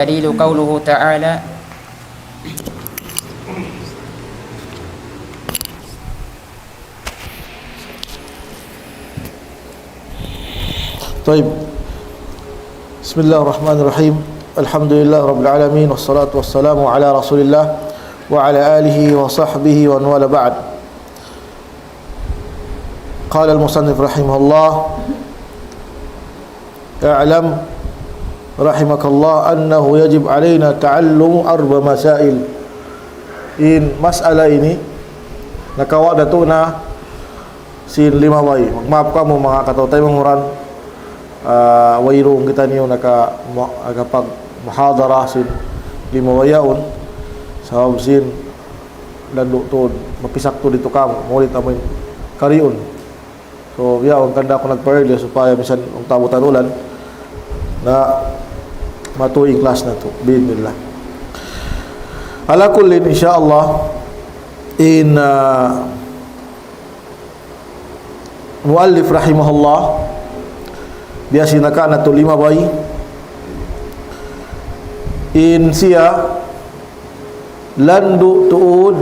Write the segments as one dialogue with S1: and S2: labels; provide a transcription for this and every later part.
S1: دليل قوله تعالى
S2: طيب. بسم الله الرحمن الرحيم. الحمد لله رب العالمين والصلاة والسلام على رسول الله وعلى آله وصحبه ومن والاه بعد. قال المصنف رحمه الله: اعلم رحمك الله أنه يجب علينا تعلم أربع مسائل. In masalah ini nakawa datuna sin lima way. Maaf kamu mga katautay manguran wayrong kita niyo nakapag muhadara sin lima wayaon sabab sin lalo to mapisak to dito kamu mulit amoy kariun. So yaon kanda ko nagpa-early supaya misan ang tabutan ulan na matuing class na to bismillah. Ala kullin insyaallah in muallif rahimahullah biasa naka na to lima bay in siya landu tuud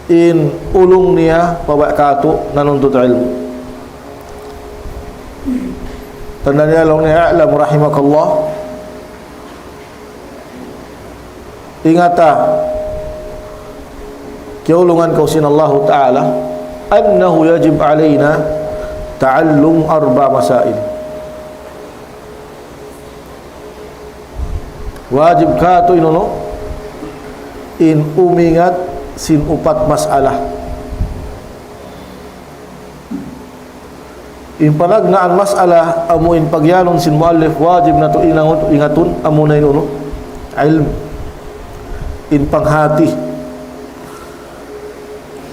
S2: in ulung niya pabakato nanuntut ilmu. Tanda niya lang niya alam rahimakallah. Ingata kiulungan kau sin Allah Ta'ala annahu yajib alaina ta'allum arba masail. Wajib ka to inono in umingat sin upat masalah. In panagnaan masalah amuin pagyanon sin muallif wajib na to ingatun amuna inono ilm in panghati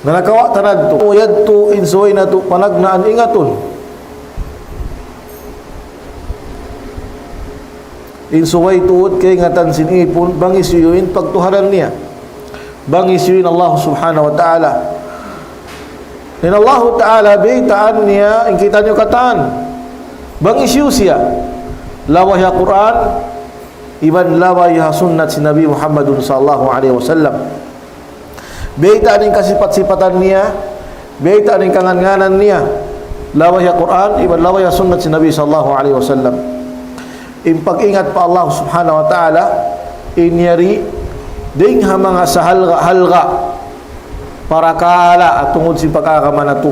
S2: nanakawa tanad to yadto in suway na to panagnaan ingatun in suway tuod kay ngatan sin ipon bang isuyuin pagtuharan niya bang isuyuin Allah subhanahu wa ta'ala. In Allah ta'ala baitaan niya in kita nyo kataan bang isiyu siya lawah ya Quran iban lawah ya sunnat si Nabi Muhammadun sallallahu alaihi wasallam. Baitaan in kasifat-sifatan niya baitaan in kangan-nganan niya lawah ya Quran iban lawah ya sunnat si Nabi sallallahu alaihi wasallam. In pag-ingat pa Allah subhanahu wa ta'ala inyari ding ha mga sahalga-halga para kaala at tungod si pagkakamanatu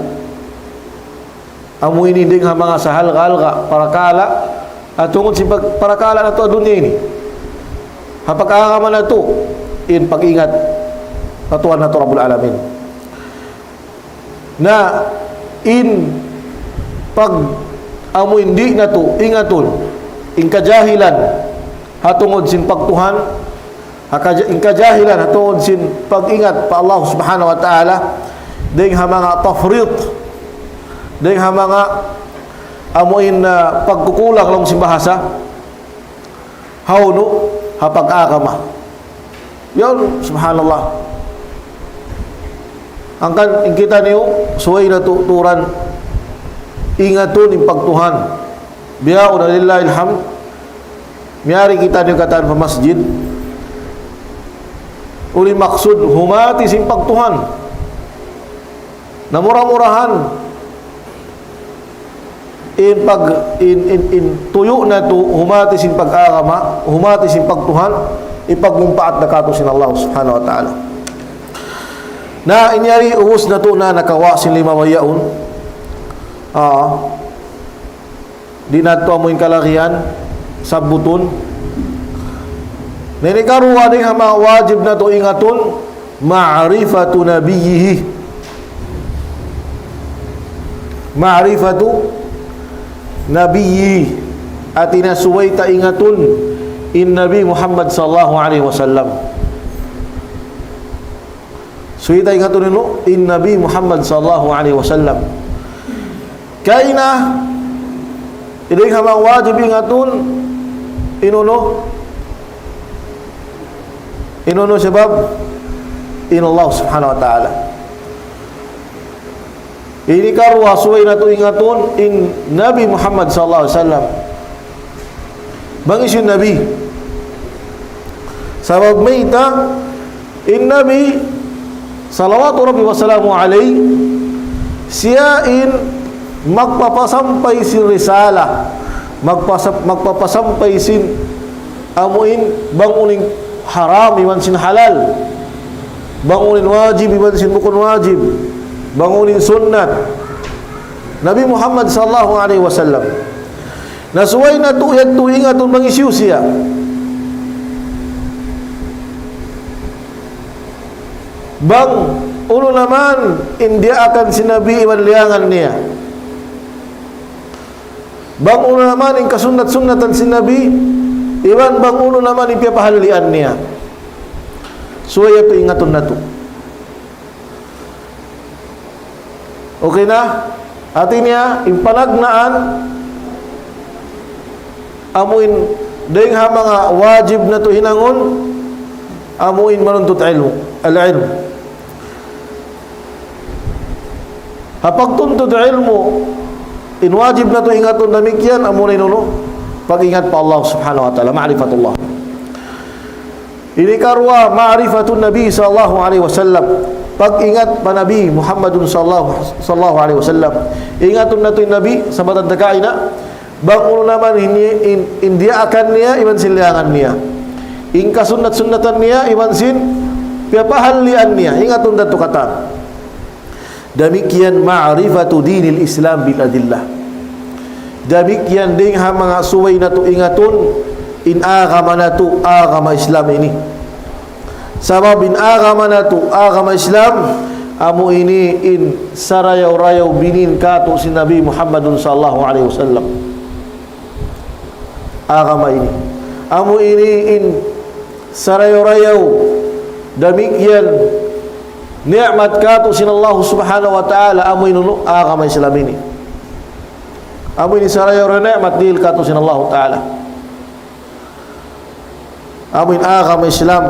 S2: amu ini ding ha mga sahalga-halga para kaala at tungod si para kaala na to dunya ini ha pagkakamanatu in pag-ingat patuan na to Rabbul Alamin na in pag amu hindi na to ingatun in kajahilan hatungod sin pagtuhan in kajahilan hatungod sin pag-ingat pa Allah subhanahu wa ta'ala ding ha mga tafrit ding ha mga amuin na pagkukulang lang sin bahasa hawno ha pag-akama yun subhanallah angkan in kita niyo suway na tuturan ingatun in pagtuhan biya lillahi alhamd miyari kita niyo kataan pa masjid uli maksud humati sin pagtuhan na murah-murahan in tuyo na to humati sin pag-agama humati sin pagtuhan ipagmumpaat na kato sin Allah subhanahu wa ta'ala na inyari uhus na to na nakawa sin lima mayaon di nato amoy kalakihan sabuton ninikaruha din hama wajib na to ingatun ma'rifatu nabiyhi ma'rifatu nabiyyi atina suway ta ingatun in Nabi Muhammad sallallahu alaihi wasallam suway ta ingatun in Nabi Muhammad sallallahu alaihi wasallam kaina iding hama wajib ingatun inuno sebab in Allah subhanahu wa ta'ala ini karwa suway na to ingatun in Nabi Muhammad sallallahu alaihi wasallam bang isin Nabi Sabab mayta in Nabi salawatu rabbi wassalamu alaihi siyain magpapasampay sin risala, magpapasampay sin amuin banguning haram iman sin halal, bangunin wajib iman sin bukun wajib, bangunin sunnat Nabi Muhammad sallallahu alaihi wasallam. Nasuway na tuyag tuingatun mangisyu siya. Bang ulo naman hindi akan sinabi iman liangan niya. Bang ulo naman in kasunat-sunatan sinabi iwan bang ulo naman ipapahalian niya. Suway ito ingatun na to. Okay na? Atin niya impanagnaan amuin dahil ha mga wajib na to hinangon amuin manuntut ilmu al-ilm. Hapag tuntut ilmu in wajib na to ingatun demikian amunin nuno pag-ingat pa Allah subhanahu wa ta'ala, ma'rifatullah. Ini karwa ma'rifatun Nabi sallallahu alaihi wasallam, pag-ingat pa Nabi Muhammadun sallallahu alaihi wasallam. Ingatun na to yung Nabi sa batang takaina bang uno naman hindi akan niya iman siliangan niya, in kasunat-sunatan niya iman sin piyapahalian niya. Ingatun na to kata demikian ma'rifatu dinil Islam bil adillah. Demikian ding ha mga suway na to ingatun in agama na to agama Islam ini. Sabab in agama na to agama Islam amu ini in sarayaw-rayaw binin kato si Nabi Muhammadun sallallahu alaihi wasallam. Agama ini amu ini in sarayaw-rayaw demikian nikmat kato sin Allah subhanahu wa ta'ala amu inunu agama Islam ini. Amu ini sarayaw nikmat dil kato sin Allah ta'ala. Amu in agama Islam.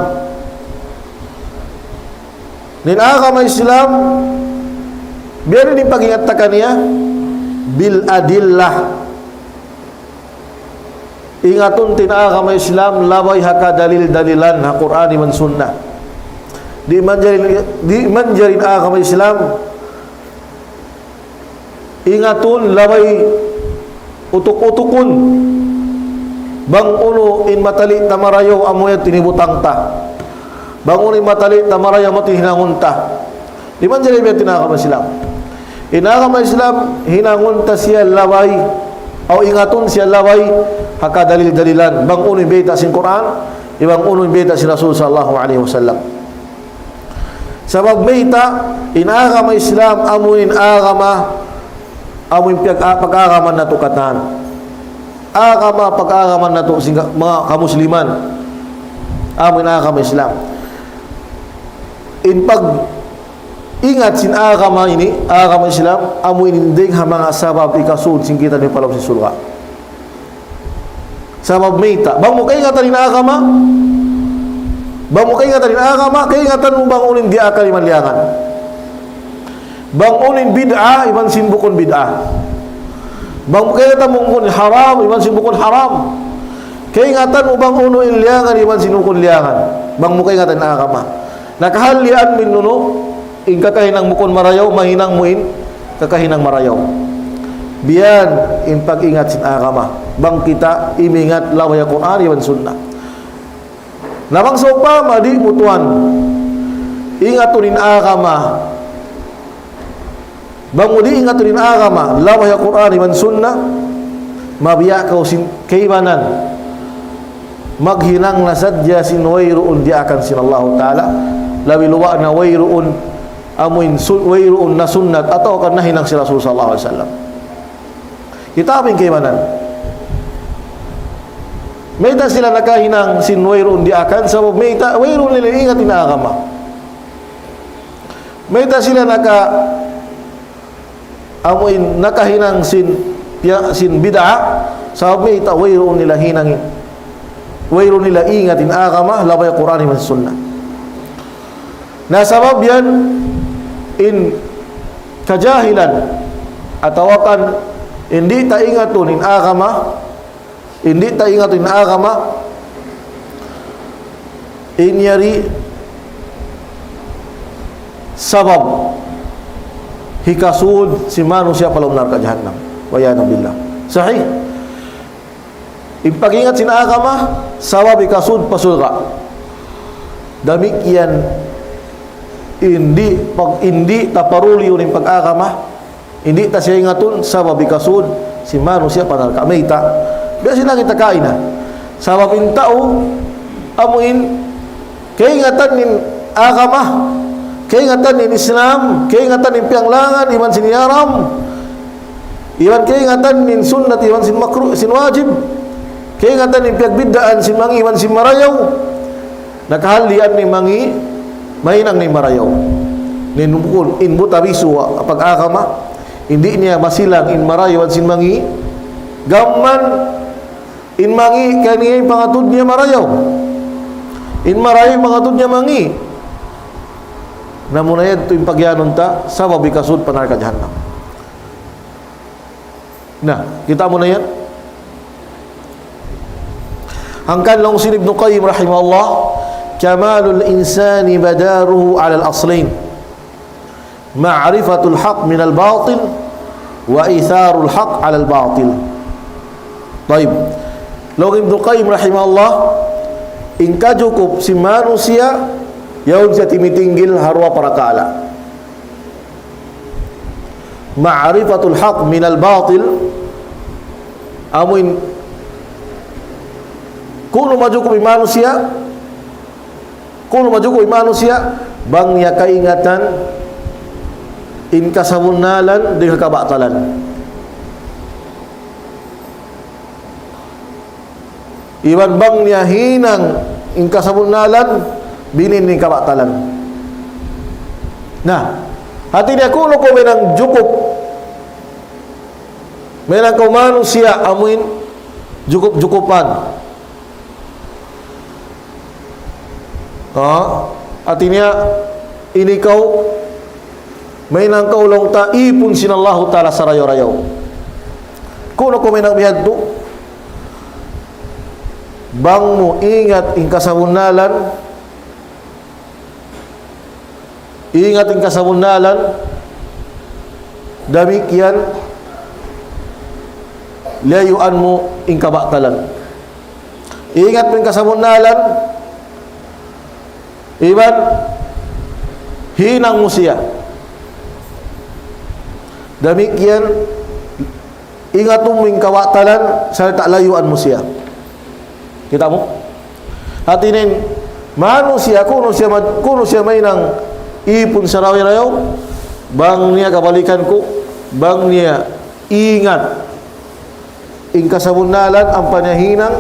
S2: Nin agama Islam biar ini pag-ingatakan niya bil adillah. Ingatun tin agama Islam labay haka dalil-dalilan ha Qur'an man sunnah. Di manjarin agama Islam ingatun labay utuk-utukun bang uno in matali tamarayo amoy tinibutang ta. Bangunin matali tamaraya mo hinangunta. Di man dyan yung tinagama Islam. Inagama Islam hinangunta siya laway o ingatun siya laway haka dalil-dalilan. Bang uno yung beta sin Quran, ibang uno yung beta sin Rasul sallallahu alaihi wasallam. Sabab beta inagama Islam amuin agama amuin pag-agaman na tukatan. Agama pag-agaman na to mga kamusliman. Amuin agama Islam. In pag ingat sin agama ini agama Islam amu ininding ha mga sabab ikasud sin kita ni palaw si sulwa sabab meita bang mo kay ingatan ni agama bang mo kay ingatan ni agama kay ingatan mo bang unin di akal manliangan bang unin bid'ah iban sin bukon bid'ah bang mo kay ingatan mo kun haram iban sin bukon haram kay ingatan mo bang uno inliangan iban sin bukon liangan bang mo kay ingatan ni agama. Nakahalian min nuno in kakahinang mukon marayaw mahinang muin kakahinang marayaw biyan in pag-ingat sin agama bang kita imingat laway Quran iwan sunnah namang sopa madi mutuan ingatunin agama bang mudi ingatunin agama laway Quran iwan sunnah mabiya kau sin keimanan maghinang nasadya sin wayruun di akan sin Allah Ta'ala lawi luwa na wayruun amuin wayruun na sunnat atau kan nahinang si Rasul sallallahu alaihi wasallam. Kita aming keimanan mayta sila nakahinang sin wayruun di akan sabab mayta wayruun nila ingat ina agama mayta sila naka amuin nakahinang sin bid'ah sabab mayta wayruun nila hinangin wayruun nila ingatin agama labay Quran man sunnah. Na sabab yan in kajahilan atawakan hindi ta ingatun in agama hindi ta ingatun in agama inyari sabab hikasud si manusia palong neraka jahannam. Wa ya nabillah. Sahih. Ipagingat sina agama sabab hikasud pasulga. Demikian hindi taparuli uning pag-agama, hindi ta siya ingatun sabab hikasud si manusia panarka meita. Biasa na kita kain na. Sabab in tao amuin kaingatan nin agama, kaingatan nin Islam, kaingatan nin pianglangan, iman siniaram, iman kaingatan nin sunnat, iman sin makruh, sin wajib, kaingatan nin piagbidaan, sin mangi, iman sin marayaw, nakahalian ni mangi, mainang ni marayaw. Ninumukul, in butabisu, pag-agama, hindi niya masilang in marayaw sin mangi, gamman, in mangi kaniya pangatud niya marayaw, in marayaw pangatud niya mangi. Namun ayat tu impagyanon ta sabab ikasud panarka jahannam. Nah, kita muna yan. Angkan long sin Ibnu Qayyim rahimahullah, kamalul insani badaruhu ala al-aslain, ma'rifatul haq min al-batil wa itharul haq ala al-batil. Baik. Long Ibnu Qayyim rahimahullah, ingka cukup si manusia yaun siya timitinggil harwa para kaala. Ma'rifatul haq minal batil, amuin kuno majukup manusia, bang niya kaingatan in kasabunalan dengan kabatalan. Iwan bang niya hinang in kasabunalan binin ni kabatalan. Nah, hati dia kuno ko menang cukup, menang kau manusia amuin cukup-cukupan. Artinya ini kau menang kau long ta ipun sinallahu taala sarayo-rayo. Kuno ko menang bihad tu bang mo ingat in kasabunalan, ingat in kasabunalan, demikian layuan mo in kabatalan. Ingat mo in kasabunalan, iban hinang mo siya, demikian ingat mo in kabatalan, salita layuan mo siya. Kita mo hatinin manusia kuno siya may nang ipun sa rawi-rayaw, bang niya kabalikan ko, bang niya ingat in kasabunalan ang panyahinang,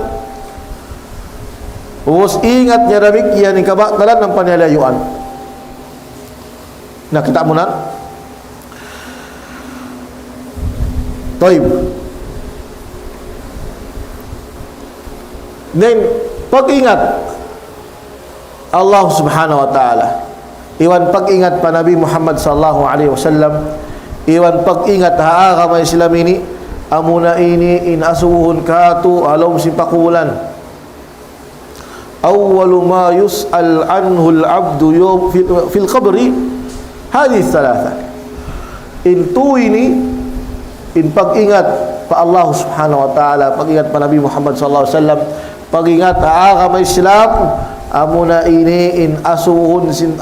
S2: us ingat niya demikian in kabatalan ang panyalayuan. Nah, kita muna taib. Then pag-ingat Allah subhanahu wa ta'ala, iwan pag-ingat pa Nabi Muhammad sallallahu alaihi wasallam, iwan pag-ingat haa kamay sila ini amuna ini in asuhun katu alom simpakulan. Awwalu ma yus'al anhu al-'abdu fil qabri hadhihi thalatha. In tuini in pag-ingat pa Allah subhanahu wa ta'ala, pag-ingat pa Nabi Muhammad sallallahu alaihi wasallam, pag-ingat haa kamay Islam, amuna ini in asuhun sin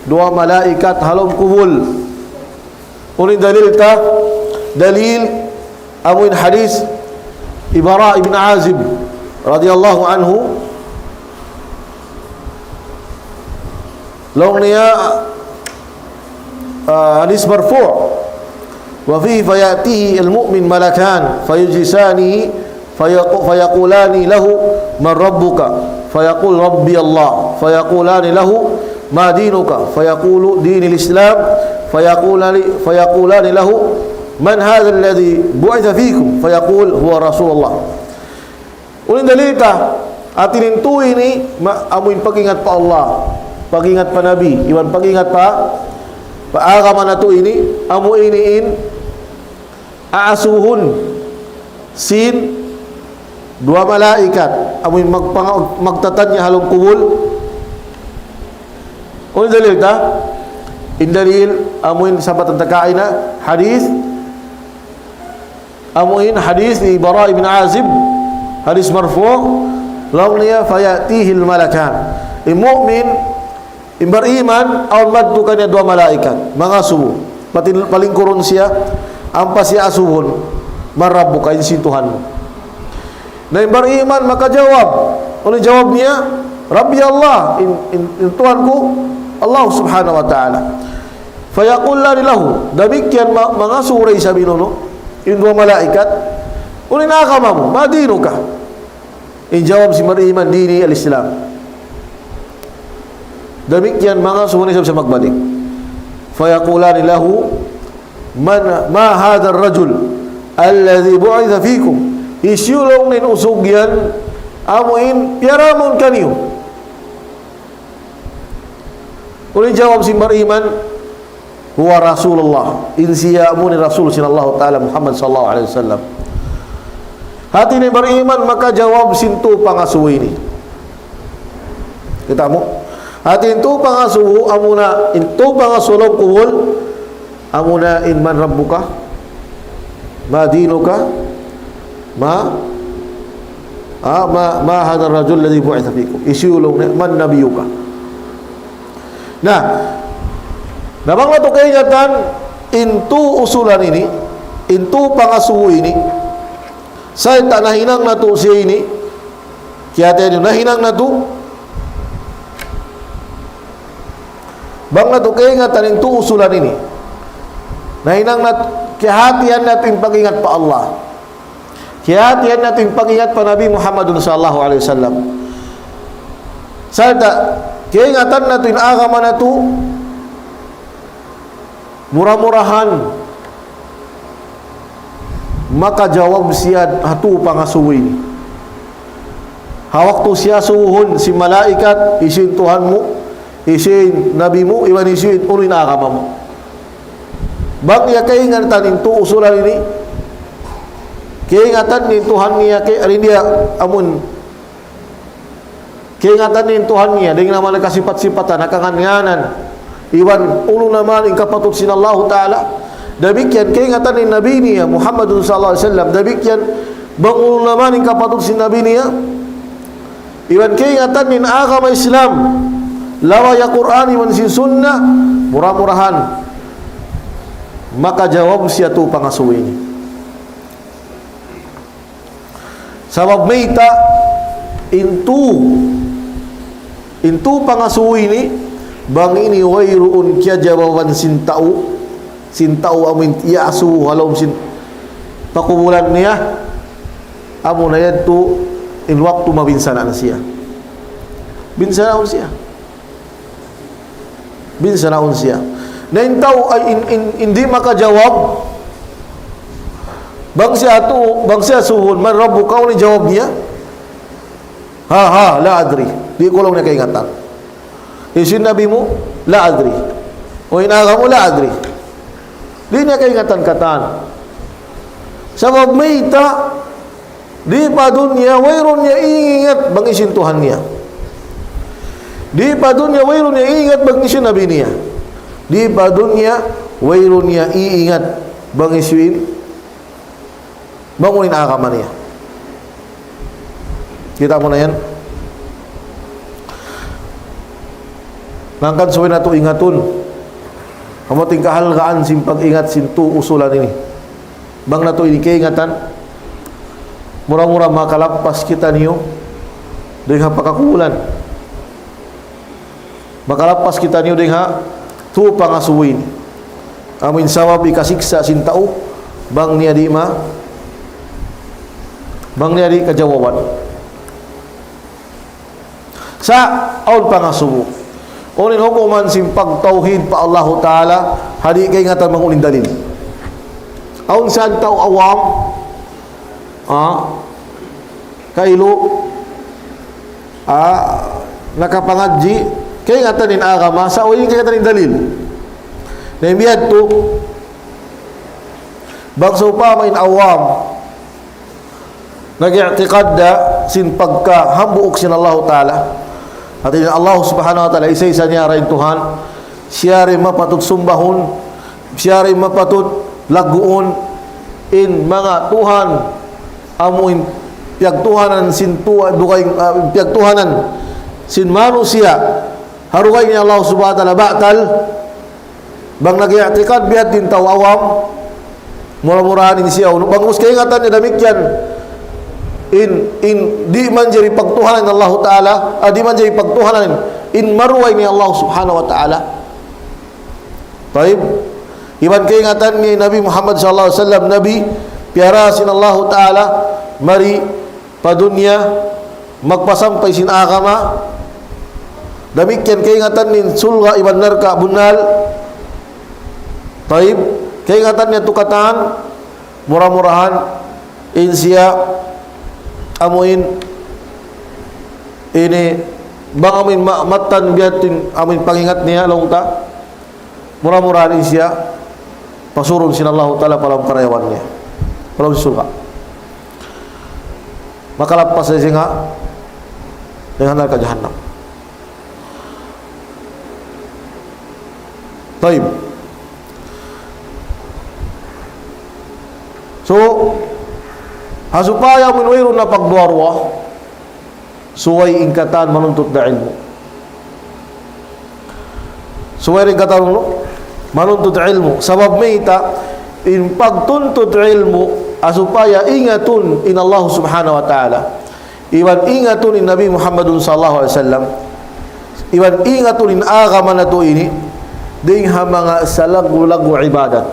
S2: dua malaikat halom kubul. Unin dalil ta, dalil amuin hadis Ibara ibn Azib radhiyallahu anhu, long niya hadis marfu', wa fihi fayatihi al-mu'min malakan fayujlisani fayaqulani lahu man rabbuka, fayaqul rabbi Allah, fayaqulani lahu ma dinuka, fayaqulu dinil Islam, fayaqulani lahu man hadha alladhi bu'itha fikum, fayaqul huwa Rasulullah. Ulin dalita atinin tu ini amuin pag-ingat pa Allah, pag-ingat pa Nabi, iwan pag-ingat pa agama na tu ini, amu iniin aasuhun sin dua malaikat amuin magtatanya halong kubul Uni dalil ta? In dalil amuin sahabat tentakaina hadis amuin hadis di Bara ibn Azib, hadis marfu' launiya fayatihil malakan. Mu'min beriman aw maddu kana dua malaikat mangasuh paling kurun sia ampa sia asuhun marabbuka in si Tuhanmu. Dan beriman maka jawab oleh jawabnya Rabbi Allah in Tuhanku Allah subhanahu wa ta'ala. Fayaqul lahu demikian mangasuh Raisa binono in dua malaikat ulin agamamu madinuka in jawab si beriman dini al-Islam. Demikian mangasuh Raisa bisa magbalik. Fayaqulani lahu ma hadha ar-rajul alladhi bu'itha fikum isyulong nin usugyan amuin piaramun kaniyo. Ulin jawab si beriman huwa Rasulullah in siyamun Rasul sallallahu taala Muhammad sallallahu alaihi wasallam. Hati ni beriman maka jawab sintu pangasuh ini. Kita mu hati itu pangasuh amuna itu pangasuh kuwul amuna in man rabbuka ma dinuka ma hadha ar-rajul alladhi bu'itha fikum isyulung man nabiyuka. Nah, nabang lato kaingatan intu usulan ini, intu pangasuh ini, saya tak nahinang na to siya ini, kaya tayo nahinang na to, bang lato kaingatan intu usulan ini, nahinang na kihatian natin pag-ingat pa Allah, kihatian natin pag-ingat pa Nabi Muhammadun sallallahu alaihi wasallam. Saya tak kaingatan natin agama na to, murah-murahan maka jawab siya hatu pangasuh ini. Hawak tu siya suhun si malaikat isin Tuhanmu, isin nabimu, iwan isin ulin agamamu. Bang ya kaingatan itu usulan ini, kaingatan ni Tuhan niya kay dia amun kaingatan ni Tuhan niya dengan nama kasifat-sifatan nakanganganan iwan ulu naman ingkapatut sinallahu ta'ala. Demikian keingatan ni Nabi niya Muhammadun sallallahu alaihi wasallam. Demikian bang ulu naman ingkapatut sin Nabi niya iwan keingatan ni agama Islam lawa ya Quran iwan sin sunnah murah-murahan maka jawab siya tu pangasuh ini. Sabab meita intu pangasuh ini bang ini wairuun kia jawaban sintau amin iasu halom sin pakubulan niya amun ayat tu in waktu mabinsanaan siya binsanaun siya na intau ay hindi makajawab bang siya suhun man rabbuka ni jawab niya la adri di kulong na kaingatan isin nabi mo la adri o inaga mo la adri di niya kaingatan katan sabab mayta di pa dunya wayron niya iingat bang isin Tuhan niya di pa dunya wayron niya iingat bang isin nabi niya di pa dunya wayron niya iingat bang isin bangunin agama niya. Kita mo na yan. Nangkan suwi na ito ingatun. Kamuting kahalgaan simpag-ingat sintu usulan ini. Bang na ito inikaingatan. Murah-murah makalappas kita niyo. Dengan pakakulan. Makalappas kita niyo dengan tu pangasuwin. Amin sawab ikasiksa sintao. Bang niya di bang niya di kajawaban. Sa aul pangasubo unin hukuman simpag tauhid pa Allah Ta'ala hadi kay ngatan mangunin dalil aun saan tao awam kailo nakapangadji kay ngatan in agama sa uyin kay ngatan in dalil na imiyad to bangso pa main awam nag-i'tiqad da sin pagka hambuok sin Allah Ta'ala Artinya Allah Subhanahu wa taala isa-isa niya ray Tuhan, siya rin mapatut sumbahon, siya rin mapatut laguon in mga Tuhan amuin piyagtuhanan sin tuwa dukay piyagtuhanan sin manusia harugay ni Allah Subhanahu wa taala bakal bang nag-i'tikad bihat din tawawam mura-murahan siya bang uskay ingatan niya damikyan in di man jadi pagtuhanan Allah taala di man jadi pagtuhanan in marway ni Allah Subhanahu wa taala. Taib iban keingatan ni Nabi Muhammad sallallahu alaihi wasallam nabi piara sin Allah taala mari pa dunya magpasampay sin agama damikyan keingatan nin sulga iban narka bunal. Taib keingatan niya tukatan murah-murahan in siya amuin ini bang amin matan biatin amin pangingat niya longta murah-murahan siya pasurun sin Allah taala palam karayawan niya palam surga maka lapas sa singa dengan neraka jahannam. Baik. So hasupaya minwiro na pagduarwa suway ingkatan manuntut na ilmu. Suway ingkatan manuntut ilmu. Sabab may ita in pagtuntut ilmu asupaya ingatun in Allah Subhanahu wa taala. Iwan ingatun in Nabi Muhammadun sallallahu alaihi wasallam. Iwan ingatun in agama na to ini ding ha mga salagu-lagu ibadat.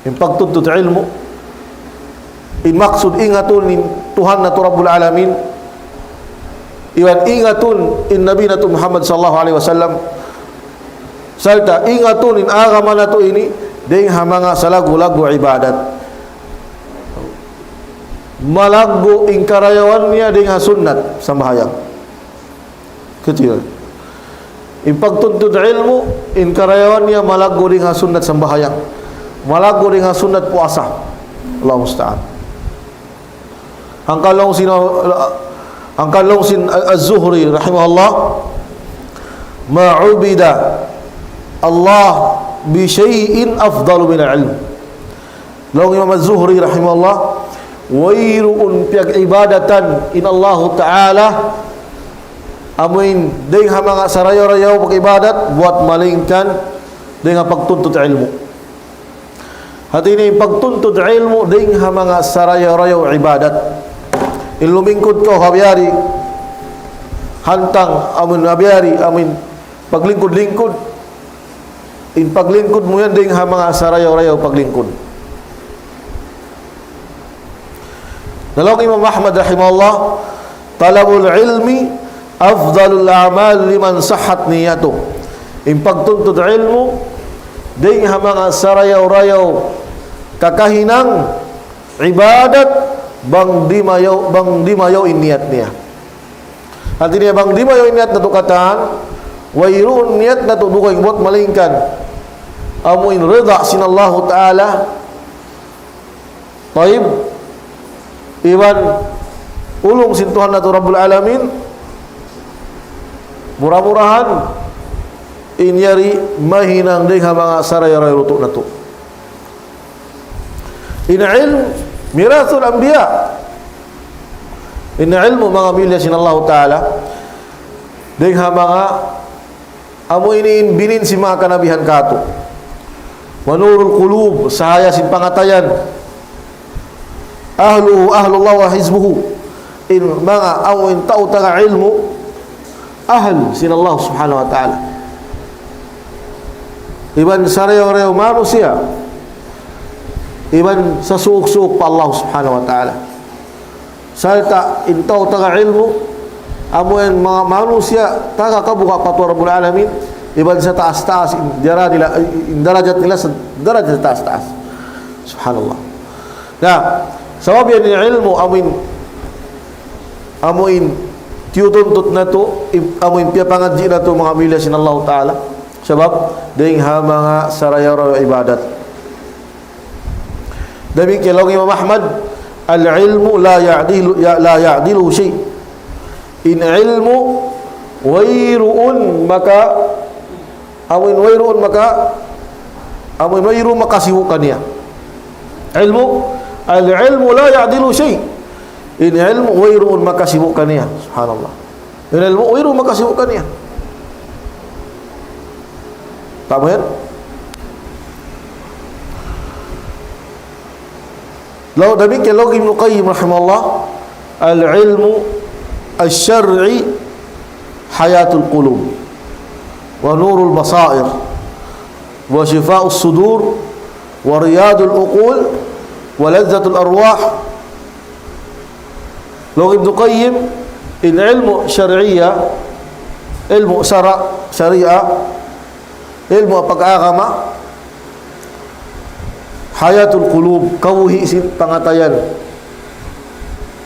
S2: In pagtuntut ilmu in maksud ingatun in Tuhan na Rabbul Alamin iwan ingatun in Nabi na Muhammad sallallahu alaihi wasallam salta ingatun in agama na to ini ding ha mga salagu-lagu ibadat malaggo in karayawan niya ding ha sunnat sambahayang kecil in pagtuntut ilmu in karayawan niya malaggo ding ha sunnat sambahayang malaggo ding ha sunnat puasa. Allah musta'an. Ang kalong sin Az-Zuhri rahimahullah ma'ubida Allah bi syai'in afdalu min al-ilm. Long Imam Az-Zuhri rahimahullah wayruun piag ibadatan in Allah taala amin ding ha mga sarayo-rayo pag ibadat buat malingkan ding pagtuntut ilmu. Hati ini pagtuntut ilmu ding ha mga sarayo-rayo ibadat. Ilumingkod ko habyari hantang amin habyari amin paglingkod-lingkod in paglingkod mo yan ding ha mga sarayo-rayo paglingkod. Dalawang Imam Ahmad rahimahullah talabul ilmi afdalul a'mal liman sahhat niyatuh. In pagtuntut ilmu ding ha mga sarayaw-rayaw kakahinang ibadat bang di mayaw niat niya. Artinya bang di mayaw niat na tukatan wairun niat na tudukoy buat malingkan amuin rida sinallahu ta'ala taib iban ulung sintuhan na to Rabbul Alamin murah-murahan inyari mahinang ding ha mga sarayay ruto na to. In ilm mirathul anbiya. In ilmu mga milya sinallahu ta'ala ding ha mga amo iniin binin si mga kanabihan kato manurul qulub sahaya sin pangatayan ahlullah wa hizbuhu in mga awin tao taga ilmu ahl sinallahu subhanahu wa ta'ala iban sarayo-rayo manusia iban sa suuk-suuk pa Allah subhanahu wa ta'ala salta intaw taga ilmu amuin mga manusia taga kabuka pa to Rabbul Alamin iban sa taas-taas in darajat nila sa darajat taas-taas subhanallah. Nah sabab yan yung ilmu amuin tiyutuntut na to amuin piyapangadji na to mga milya sinallahu ta'ala sebab ding ha mga sarayaw ibadat. Demikian Imam Ahmad al-ilmu la ya'dilu shay. in ilmu wairuun maka amin wairuun maka amin wairu maka sibukan dia. Ilmu al-ilmu la ya'dilu syai'. In ilmu wairuun maka sibukan dia. Subhanallah. In ilmu wairu maka sibukan dia. Tak benar? Lalu demikian lagi Ibnu Qayyim rahimahullah, al-ilmu asy-syar'i hayatul qulub wa nurul basair wa shifaa'us sudur wa riyadul uqul wa ladzatul arwah. Lalu Ibnu Qayyim, in ilmu syar'iyyah, ilmu syariah, ilmu agama, hayatul qulub, kawuhi sin pangatayan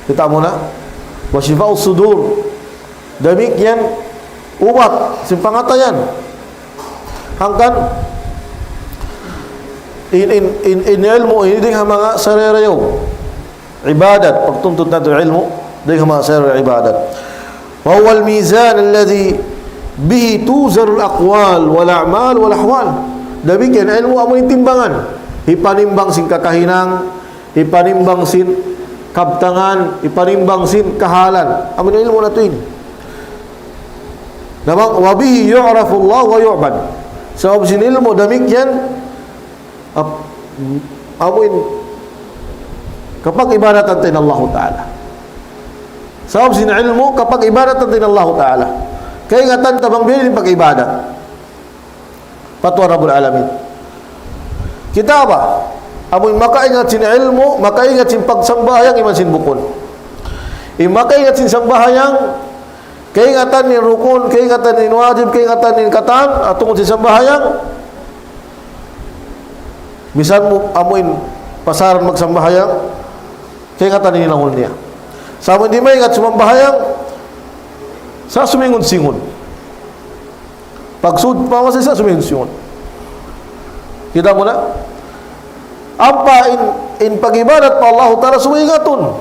S2: kita muna, wa shifaa'us sudur, demikian ubat sin pangatayan. Hangkan in ilmu ini dengan mga sarirayaw ibadat, pagtuntut natin ilmu dengan mga sarirayaw ibadat. Wa huwa al-mizan alladhi bihi tuzarul aqwal wal a'mal wal ahwal. Demikian ilmu amoy timbangan, ipanimbang sin kakahinang, ipanimbang sin kabtangan, ipanimbang sin kahalan. Amoy ilmu na to ini. Namang wabihi yu'rafu Allah wa yu'bad. Sebab sin ilmu demikian amoy kapag ibadatan tin Allah Ta'ala. Sebab sin ilmu kapag ibadatan tin Allah Ta'ala. Kaya ingatan tabang bilin pag-ibadat. Patwa Rabbul Alamin. Kita apa? Amoy makaingat sin ilmu, makaingat sin pagsambayang iman sin bukon. Makaingat sin sambayang, kaingatan ni rukun, kaingatan ni wajib, kaingatan ni katan atungkol sin sambayang. Bisan mo amoy pasaran magsambayang, kaingatan ni nangon niya. Sa mo hindi may ingat sumambahayang, sa sumingon-singon. Pagsud pa kasi sa sumingon-singon. Kita mo na? Apa in pag-ibadat pa Allah Ta'ala sumingaton.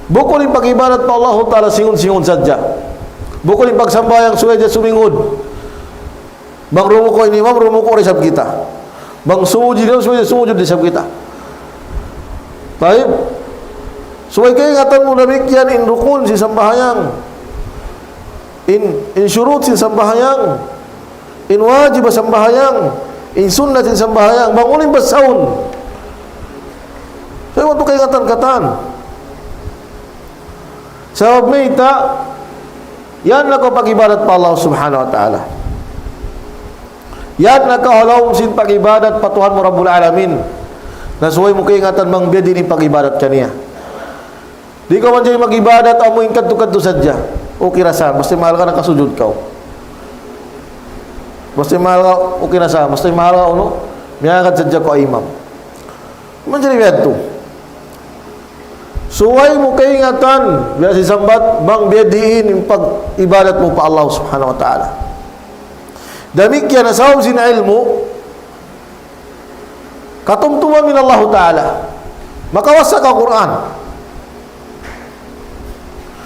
S2: Bukol in pag-ibadat pa Allah Ta'ala singon-singon sadya. Bukol in pagsambayang suwedya sumingod. Bang rumuko ini, ma'am rumuko risab kita. Bang sumujud din, suwedya sumujud risab kita. Taib. Suway kayo ingatan mo nabikyan in rukun si sambahayang. In syurut sin sambahayang, in wajib sambahayang, in sunnah sin sambahayang, bangunin basaun. Saya waktu kaingatan-katan. Sebab kita yan na ko pag-ibadat pa Allah Subhanahu wa Ta'ala. Yan na ka halaw sin pag-ibadat pa Tuhan mo Rabbul Alamin. Nasuway mo kaingatan mang biya din pag-ibadat kaniya. Di ka man dyan mag-ibadat, amoy kadto-kadto sadya. Okay na sa, basta mahal ka nakasujud ka. Basta mahal ka, okay na sa, basta mahal ka, miyakad sadya ko ay imam. Manjari biyad to. Suway mo kaingatan, biya si sambat, bang biyadiin yung pag-ibadat mo pa Allah Subhanahu wa Ta'ala. Damikyan na sawab sin ilmu, katumtuman min Allah Ta'ala. Makawasa ka Quran.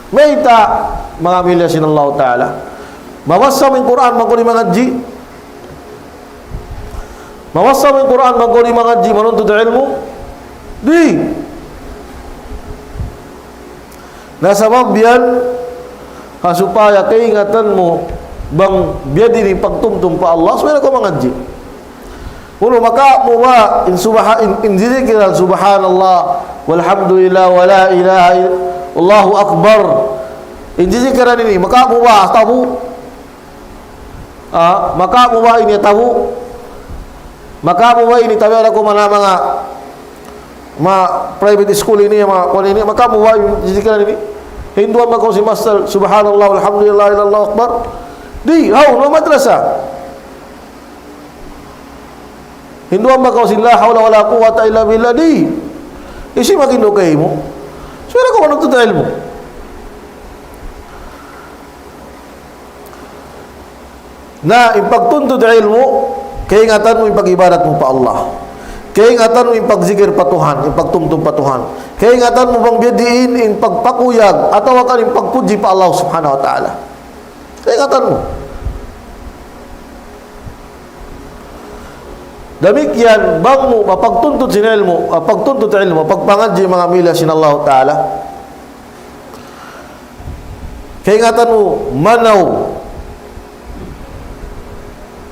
S2: Mayta mga milyasin Allah Ta'ala. Mawasa min Quran magkuli mangadji. Mawasa min Quran magkuli mangadji manuntut ilmu. Di. Nasabab yan supaya kaingatan mo bang biya din pagtumtum pa Allah supaya ko mangadji. Ulo maka mo ba in zikran subhanallah walhamdulillah wala ilaha Allahu Akbar. In zikran ini maka mo ba tahu? Maka mo ba ini tahu? Maka mo ba ini tabi ala ko mga private school ini mga kon ini maka mo ba zikran ini? Hinduan ba ko si master subhanallah walhamdulillah illallah akbar? Di, no madrasa. Hinduan ba ko si la haula wala quwwata illa billah di. Isi magindo kay mo. Suwera ko manutut ilmu. Na ipagtuntut ilmu, kaingatan mo ipag-ibadat mo pa Allah. Kaya ingatan mo yung pagzikir patuhan, yung pagtumtum patuhan. Kaya ingatan mo bang biyadiin yung pagpakuyag atau akan yung pagpuji pa Allah subhanahu wa ta'ala. Kaya ingatan mo. Demikian bang mo mapagtuntut sin ilmu, pagtuntut ilmu, pagpangadji mga mila sin Allah ta'ala. Kaya ingatan mo, manaw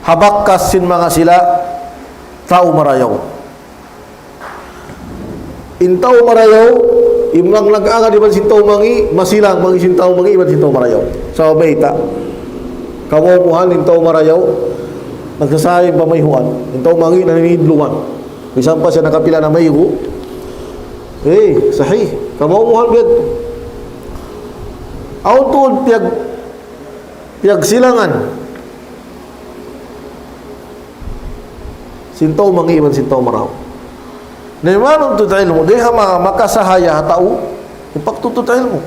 S2: habakkas sin mga sila tao marayaw. Intaw marayaw imlang nag-anga di man sintaw mangi masilang mangi sintaw mangi iban sintaw marayaw sa baita kamuhan intaw marayaw nagsasayang pamayhuan intaw mangi naninidluan bisan pa siya nakapila na mayhu sahih kamuhan gud autod piyag silangan sintaw mangi iban sintaw marayaw. Naman untuk ilmu dia maka sahaya tahu ipagtutut ilmu.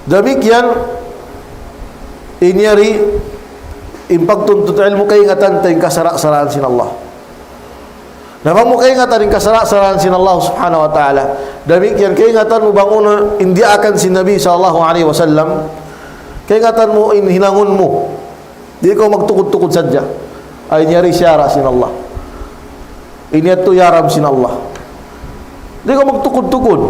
S2: Demikian inyari impagtuntut ilmu kaingatan tayong kasarak-saraan sin Allah. Nabang mo kaingatan yung kasarak-saraan sin Allah subhanahu wa ta'ala. Demikian kaingatan mo bangun hindi akan sin Nabi sallallahu alaihi wasallam. Kaingatan mo hinangon mo. Di ko magtukod-tukod sadya. Ay nyari syara sin Allah. Iniyat to yaram sin Allah. Di ko magtukod-tukod.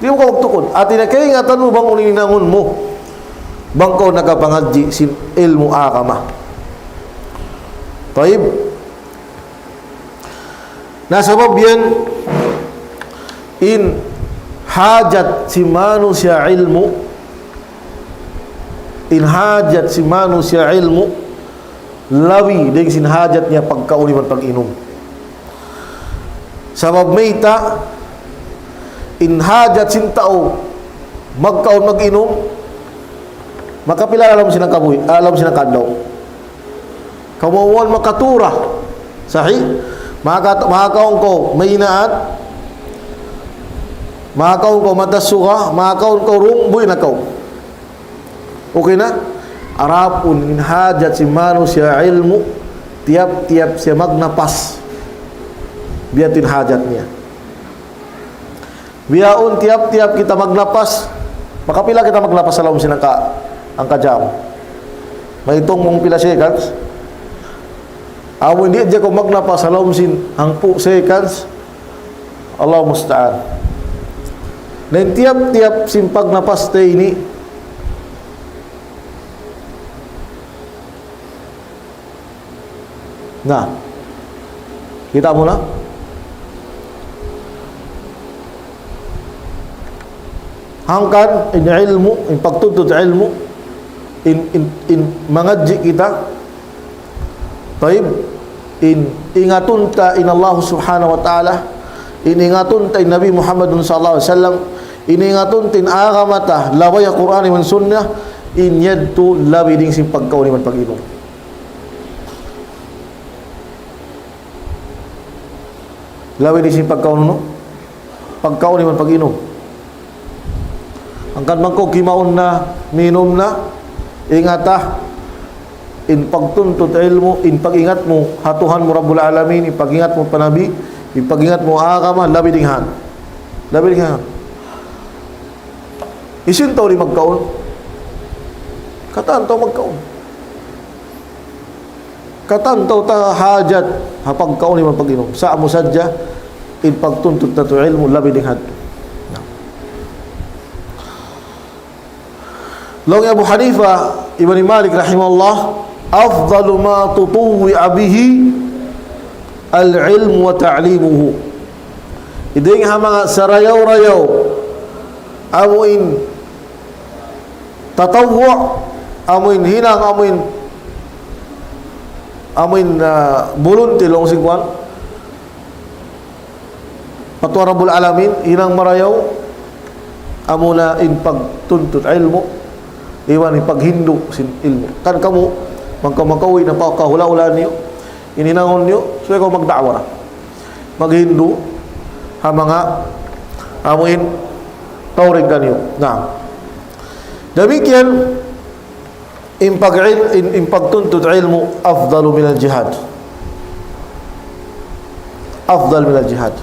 S2: Di ko magtukod. At inakaingatan mo bang uninangon mo. Bang ko nakapangadji sin ilmu akama. Taib. Nasabab yan in hajat si manusia ilmu in hajat si manusia ilmu lawi dengan sin hajatnya pagkauliman pag-inom sabab mayta in hajat sin tao magkaon mag-inom makapila alam sinang kabuhi alam sinang kadlaw kamuwan makatura sahih makakaon ko mayinaat makakaon ko matasuka makakaon ko rumboy na kaon. Okay na? Arapun min hajat si manusia ilmu tiap-tiap siya magnapas biatin hajatnya. Biaun tiap-tiap kita magnapas makapila kita magnapas sa laom sinang ang kajam. Mahitong mong pila seconds. Amo hindi dyan ko magnapas sa laom sin ang 2 seconds. Allah musta'an. Dan tiap-tiap simpag napas tayo ini nah, kita muna. Hangkan in ilmu, in pagtuntut ilmu, in mangadji kita. Taib, in ingatun ta in Allah subhanahu wa ta'ala, in ingatun ta in Nabi Muhammad sallallahu alaihi wasallam, in ingatun tin agamata laway Qur'an man sunnah, in yadtu labiding sim pagkaw ni man pag-inom. Lawi di sin pagkaon no pagkaon ni man pag-inom angkan man ko kimaon na minom na ingata in pagtuntut ilmu in pagingat mo hatuhan mo Rabbul Alamin in pagingat mo panabi in pagingat mo agama labi dinghan isin taw di magkaon kataan taw magkaon kataan taw ta hajat hapagkaon ni man pag-inom sa mo sadya in pagtuntut na to ilmu labi ding hadto. Long Abu Hanifa Ibn Malik rahimahullah afdalu ma tutuwi'a bihi al-ilmu wa ta'limuhu. Iding ha mga sarayaw-rayaw amuin tatawwa amuin hinang amuin bulunti long sigwan Patwa Rabbul Alamin inang marayaw amuna in pagtuntut ilmu iwan in paghindu sin ilmu kan kamu magkamakawi na pakahula-hula niyo ininangon niyo so ikaw magda'wa maghindu ha mga amuin tawrig ka niyo na Demikian pagtuntut ilmu afdalu minal jihad. Afdal minal jihad.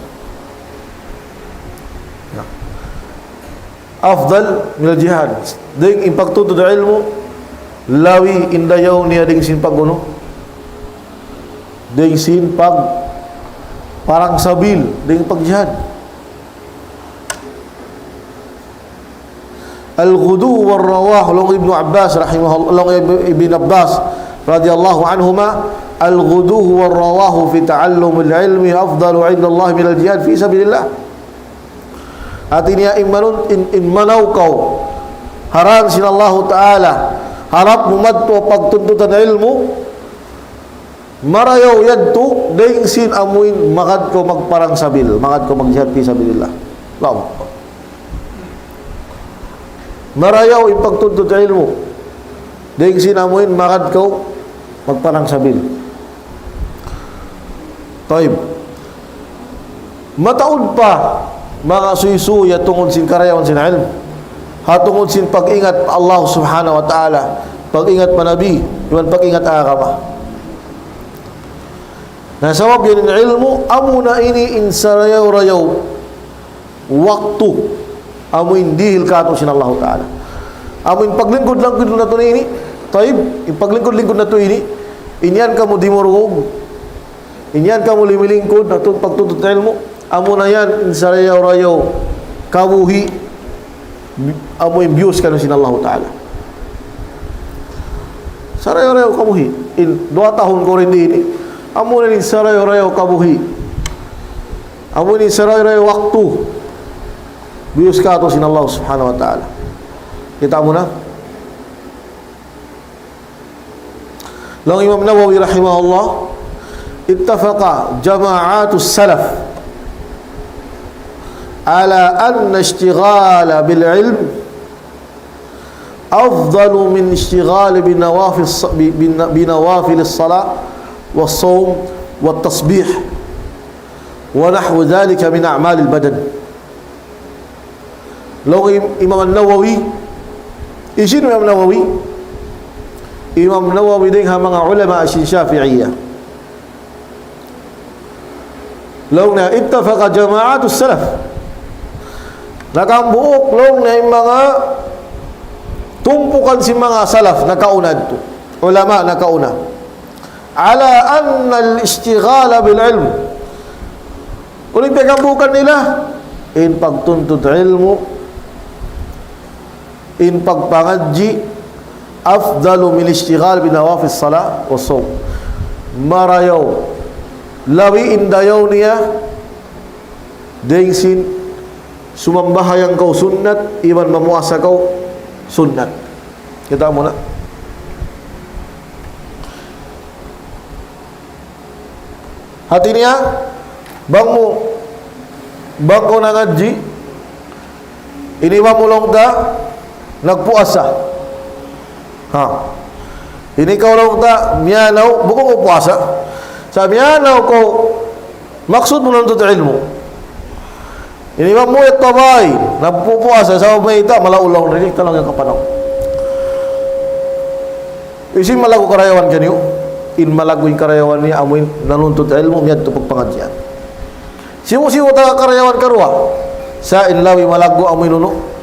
S2: Afdal minal jihad. Ding pagtuntut ilmu lawi indayaw niya ding sin pagguno. Ding sin pag parang sabil ding pagjihad. Al-ghudu wal-rawah, long Ibnu Abbas rahimahullah, long Ibn Abbas radhiyallahu anhuma, al-ghudu wal-rawah fi ta'allum al-ilmi afdalu 'inda Allah min al-jihad fi sabilillah. Artinya in manaw kau haran sin Allah Ta'ala harap mumadto pagtuntutan ilmu marayaw yadto ding sin amuin magad ko magparang sabil, magad ko magjihad fi sabilillah. Allahu Akbar. Marayaw ipagtuntut ilmu ding sinamuin magad ko magparang sabil. Taib. Mataud pa mga suysuya tungod sin karayawan sin ilm, hatungod sin pag-ingat Allah subhanahu wa ta'ala, pag-ingat manabi, iwan pag-ingat agama. Nasawab yan ilmu amuna ini insarayaw-rayaw waktu amuin dihil kato sin Allah Ta'ala. Amuin paglingkod-langkod na ito na ini, taib, paglingkod-lingkod na ito ini, inyan ka mo dimurugog, inyan ka mo limilingkod na ito pagtutut na ilmu, amo na yan, insarayaw-rayaw, kabuhi, amuin biyos ka na sin Allah Ta'ala. Sarayaw-rayaw kabuhi, in 2 tahun ko rin ini, amo na insarayaw-rayaw kabuhi, amo na insarayaw-rayaw waktu, biyos ka ito sin Allah subhanahu wa ta'ala. Kita mo na lang Imam Nawawi rahimahullah, ittafaqa jama'atus salaf ala anna ishtighala bil ilm afdalu min ishtighali binawafil as-salat was-sawm wat-tasbih wa nahwu dhalika min a'mal al-badan. Law Imam Nawawi, isin Imam Nawawi, Imam Nawawi din ha mga ulama asin Syafi'iyah. Law na ittafaqa jama'atus salaf, nakambuok law na yung mga tumpukan si mga salaf nakaunad to, ulama nakauna, ala anna al-ishtighala bil ilm, ulit nakambukan nila in pagtuntut ilmu, in pagpangadji afdalu min ishtighal binawafis salat wa sawm. Marayaw lawi indayaw niya dengsin sumambahayang kau sunnat iman mamuasa kau sunnat. Kita muna hati niya bang ko nangadji ini mamulong ta nagpuasa. Ha. Ini kau lang ta miyanaw buko ko puasa. Sa miyanaw ko maksud mo nuntut ilmu. Ini ba mo itabay nagpupuasa sa may ita malaulaw rin ta lang yung kapanaw. Isin malago karayawan kanyo. In malago yung karayawan niya amoy nanuntut ilmu miyad to pagpangadyan. Siwo-siwo ta karayawan karwa. Sa inlawi malago amoy nuno.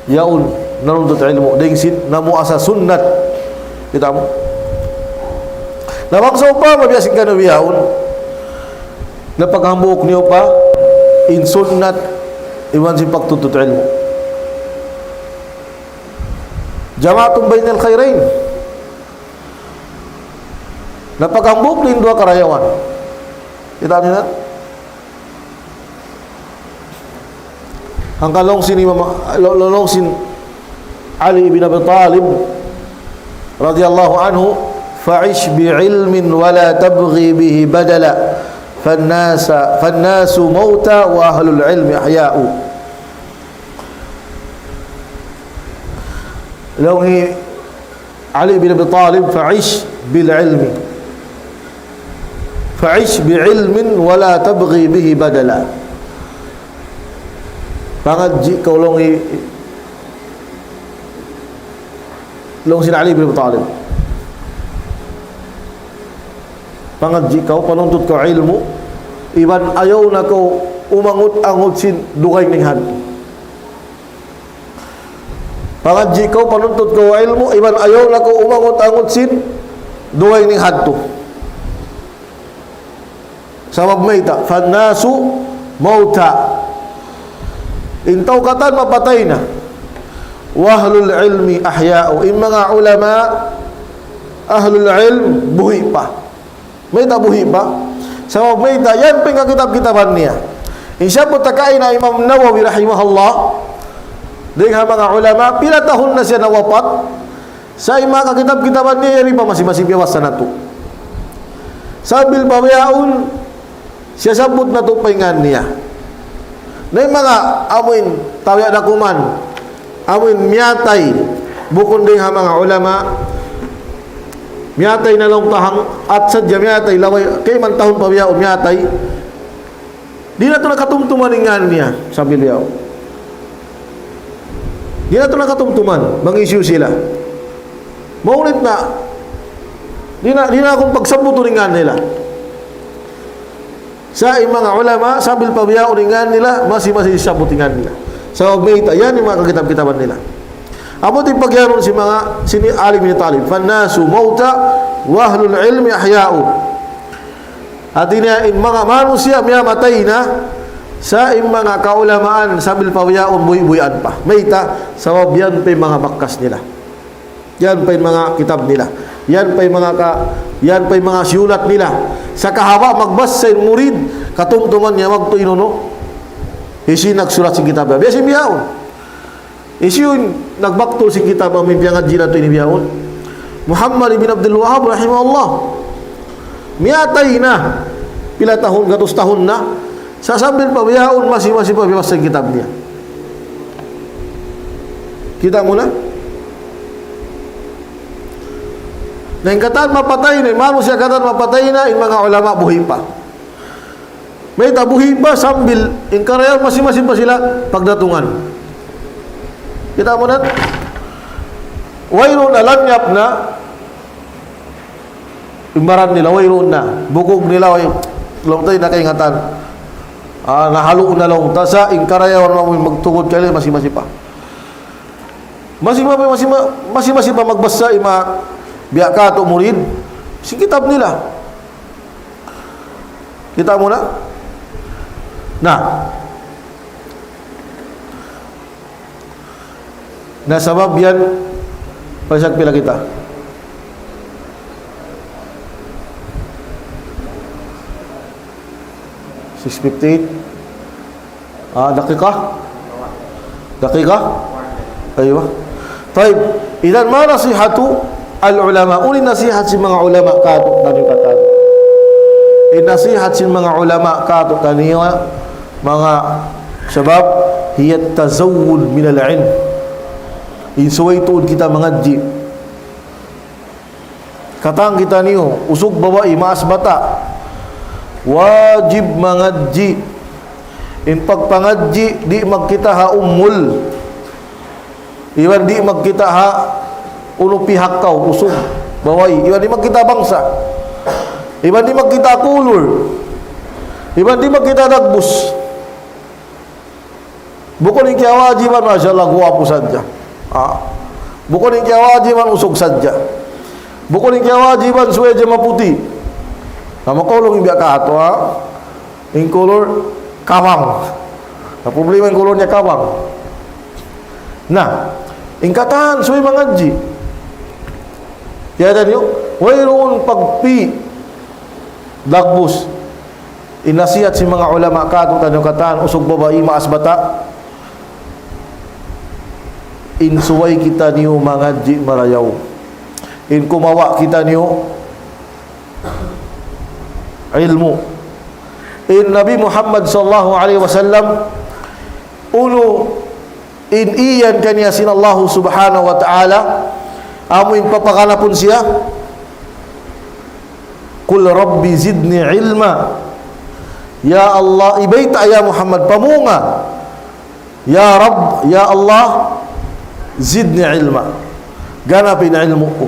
S2: Yaun nanuntut ilmu dengsin namu asa sunnat. Kita mo namang pa mabiyasin ka na yaun napaghambuk niyo pa in sunnat iwan si pagtutut ilmu. Jama'atun bainal khairain, napaghambuk din dua karayawan. Kita nila ang kalong sin Ali bin Abi Talib radhiyallahu anhu, fa'ish bi'ilmin wa la tabghi bihi badala fannasu mauta wa ahlul ilmi ahya'u. Lawi Ali bin Abi Talib, fa'ish bil ilmi, fa'ish bi'ilmin wa la tabghi bihi badala. Pangadji kaulong long sina Ali bin Abi Talib. Pangadji kau, panuntut kau ilmu, iban ayaw na kau umangot-angot sin dugay ning had. Pangadji kau, panuntut kau ilmu, iban ayaw na kau umangot-angot sin dugay ning hadto. Sabab mayta, fannasu mauta. Intaw katan mapatay na. Wahlul ilmi ahya'u. In mga ulama, ahlul ilm, buhi pa. May tabuhi pa. Sabab may yan pingakitab-kitaban niya. Insya po takain na Imam Nawawi rahimahullah, dengan mga ulama, pila tahun na siya nawapat. Sa mga kakitab-kitaban niya, yari pa masing-masing biyawasan na to. Sabil pabayaon, siya sabot na tupayngan niya. Na yung mga amoin, tawya na kuman, amoin miyatay, bukon din mga ulama, miyatay na lang tahang at sadya miyatay laway kay man tahon pa biya o miyatay di na ito nakatumtuman nga niya sabi liyaw, di na ito nakatumtuman bang issue sila maulit na di na akong pagsabuto nga nila sa mga ulama sabil pa biya o nga nila masih sabutingan nila sa magmita yan yung mga kakitab-kitaban nila. Amo din pagyaron si mga sini Ali bin Talib, fannasu mauta wahlul ilmi ahya'u. Artinya in mga manusia miyamatay na sa in mga kaulamaan sabil pawiyaon buy-buyan pa. Mayta sabab yan pa mga bakkas nila. Yan pa mga kitab nila. Yan pa mga siulat nila. Sa kahaba magbas sa murid katumtuman niya magtuinono. Isi nagsulat si kitab. Biya si biyaon. Isyun nagbaktol si kitab amin piangat jina to inibiyaon Muhammad bin Abdul Wahhab rahimahullah miyatay na pila tahun gatos tahun na sa sambil pabiyaon masih pabiwas sa kitab niya. Kita mo na yung katan mapatay na manusia katan mapatay na yung mga ulama buhi pa may tabuhi pa sambil yung karayang masing pa sila pagdatungan. Kita mo na wayroon na lanyap na imbaran nila wayroon na bukog nila longtay na kaingatan nahalo na lang tasa ingkarayawan mo magtugod kayo masih pa masih pa magbasa ima biya ka to murid si kitab nila. Kita mo na na sabab yan pasag pila kita 6:58 dakika aywa طيب idan ma nasihatu al ulama uli nasihat si mga ulama kato kaniyo katan nasihat si mga ulama kato kaniyo mga sabab hiya tazawwud min al ilm insuway tuod kita mangadji katang kita niyo usog babae maas bata wajib mangadji in pagpangadji di magkita ha ummul iwan di magkita ha uno pihak kau usog babae iwan di magkita bangsa iwan di magkita kulur iwan di magkita dagbus bukod yung kiawajiban masyaallah guwapo sadya bukod yung kiawajiban usog sadya bukod yung kiawajiban suwe jema puti nama kolong yung biya kato yung kolor kawang na problema yung kolornya kawang nah ingkatan suwe mangadji ya dan yuk wayroon pagpi dagbus inasihat si mga ulama kato tanyo katan usog babae maas bata in suway kita niyo mangadji marayaw in kumawa kita niyo ilmu in Nabi Muhammad sallallahu alaihi wasallam uno in iyan kaniya sinallahu subhanahu wa ta'ala amo in papakanapon siya kul rabbi zidni ilma ya Allah ibaita ya Muhammad pamunga ya Rabb ya Allah zidni ilma ganapin ilmu ko.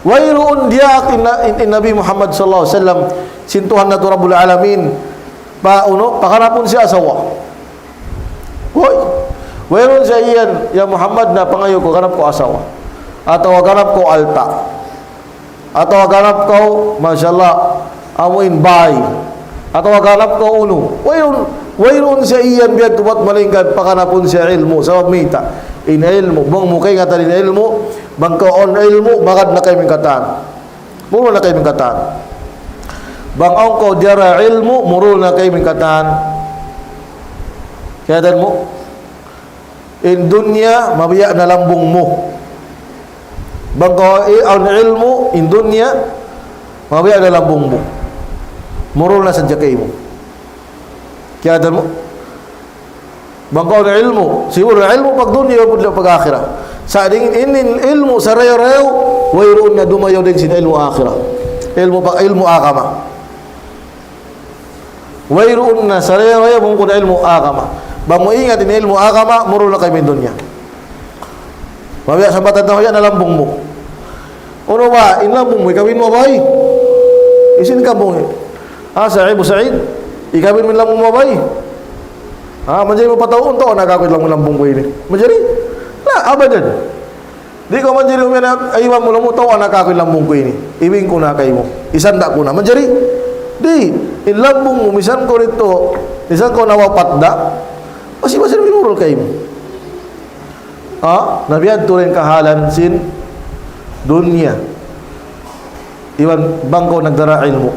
S2: Wayroon dia in Nabi Muhammad sallallahu alaihi wasallam sintuhan na to Rabbul Alamin pakanapon siya asawa. Hoy, wayroon siya iyan ya Muhammad na pangayo ko ganap ko asawa atau ganap ko alta atau ganap ko masyaallah amuin bay atau ganap ko uno. Wayroon siya iyan biya tuwat malingkad pakanapon siya ilmu sabab mita in ilmu bang mukay nga talin ilmu bang kaon ilmu bagad na kay mingkatan muro na kay mingkatan bang ang ko diara ilmu muro na kay mingkatan kaya dan mo in dunya mabiya na lambong mo bang ko ang ilmu in dunya mabiya na lambong mo muro na sa jakay mo kaya dan mo bangkaw na ilmu siguro ilmu pag dunya pag akhirah sa ding inin ilmu sa rayo-rayo wayroon na dumayo din sin ilmu akhirah ilmu agama wayroon na sa rayo-rayo mong kuna ilmu agama bang mo ingat in ilmu agama muro na kay min dunya mabiya sa batad na na lambong mo uno ba in lambong mo ikawin mo bay isin ka mo sa Ibu Said ikawin min lambong mo bay manjari mo pataon to nagakit lang mo lambong ko ini manjari la abadan di ko manjari mo na aywan mo lang mo to nagakit lambong ko ini ibing ko na kay mo isanda ko na manjari di in lambong mo misan ko rito misan ko nawapatda kasi masir minurol kay mo nabiyan to rin kahalan sin dunya iwan bangko nagdara ilmu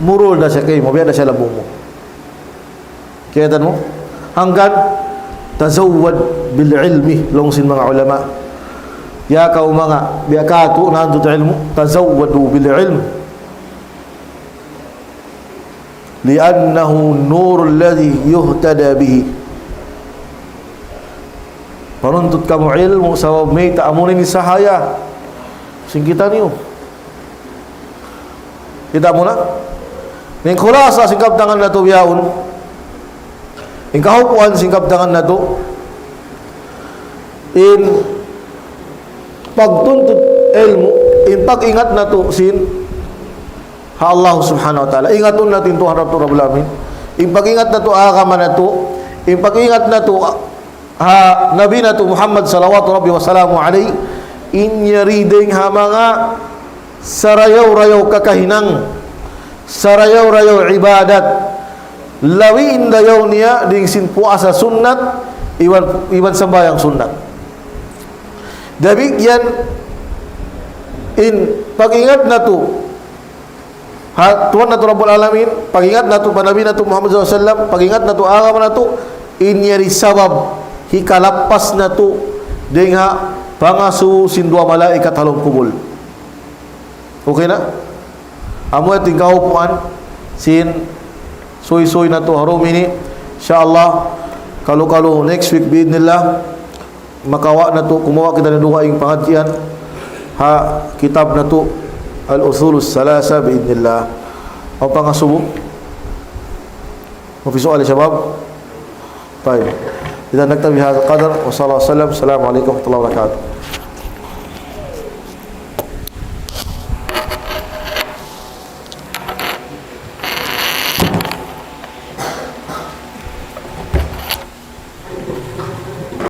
S2: murol na siya kay mo biya na siya lambong mo kaya mo hanggang tazawwad bil ilmi longsin mga ulama ya kau mga biakatu nandut ilmu tazawwadu bil ilm li'annahu nur alladhi yuhtada bihi panuntut kamu ilmu sabab may taamunin sahaya sing kita niyo kita muna ning khulasa singkap tangan na to biyaon in kahupuan singkap tangan na to in pagtuntut ilmu in pag-ingat na to sin Allah subhanahu wa ta'ala ingatun natin to harap to Rabbul Alamin in pag-ingat na to agama na to in pag-ingat na to Nabi na to Muhammad salawatu rabbi wa salamu alayhi in yariding ha mga sarayaw-rayaw kakahinang sarayaw-rayaw ibadat lawiin dayaw niya ding sin puasa sunnat iwan sambayang sunnat dabig yan in pag-ingat na to tuwan na to Rabbul Alamin pag-ingat na to panabi na to Muhammad sallallahu alaihi wasallam pag-ingat na to agama na to in yari sabab hikalapas na to ding ha pangasu sin dua malaikat halong kubul okay na amo ating kahupuan sin soy na to harum ini insyaallah kalau next week biidnillah makawa na to kumawa kita na duha ing pangadyan kitab na to al-usulus salasa biidnillah o pangasubo mafi su'al ya shabab طيب إذا نكتفي بهذا القدر وصلى الله وسلم السلام عليكم ورحمة الله وبركاته